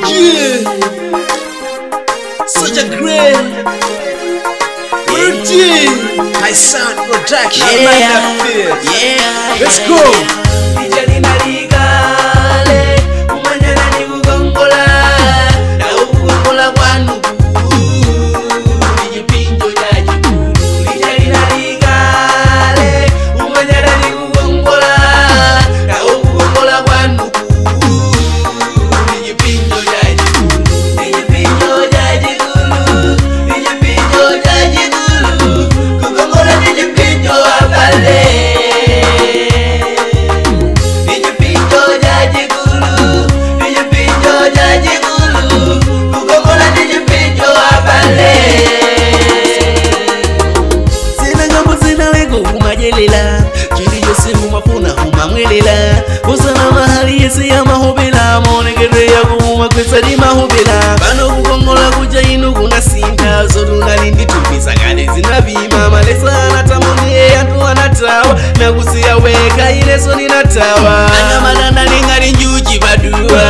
Yeah, such a great routine. I sound production. Yeah, let's go. Kili yose mumafuna humamwelela Usana mahali yese ya mahobela Monegere ya kumuma kwesa di mahobela Bano kukongola kuja inu kuna sinta Zoruna lindi tumpisa kane zinabima Malesa anatamonye yantu anatawa Na kusia weka ileso ninatawa Anga madanda lingari njuji badua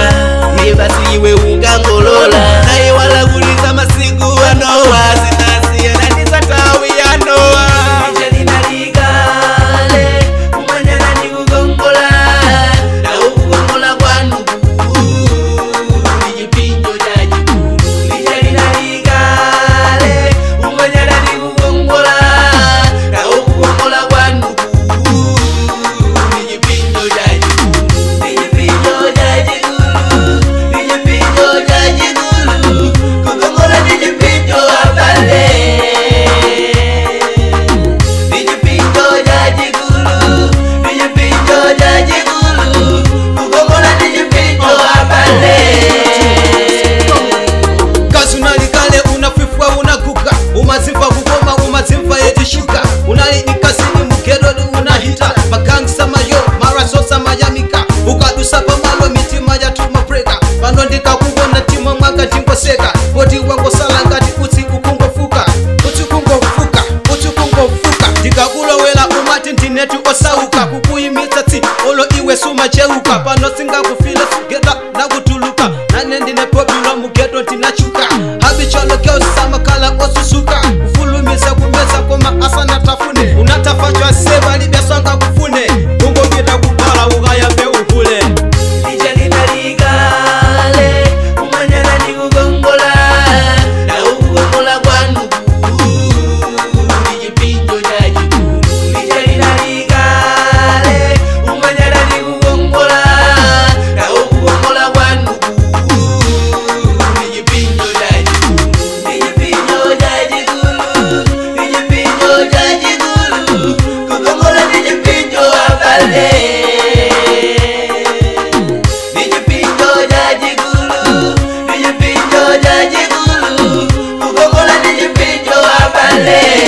Yebasi iwe ungangolola Na iwala kuliza masiku anowa Zinasi ya nandisa tawi anowa Umazimfa kugoma umazimfa yetishuka Unali nikasini mugedoli unahita Makangisa mayo marasosa mayamika Ukadusa pamalo mitima ya tumapreka Panondika kubona tima mwaka tinkoseka Bodi wango salangati ukungo fuka Tikakulo wela umati ntinetu osauka Kukuyi mitati olo iwe suma cheuka Pano singa kufila sugeda na kutuluka Nanendine popula mugedo tinachuka Habicholo keo sama kala osusuka Ufulumiza kumeza koma asana tafune Unatafachwa seva libya songa kufune Mungo gita kupala ugaya pe ukule Jaji gulu, ugongola niji pinjo abale.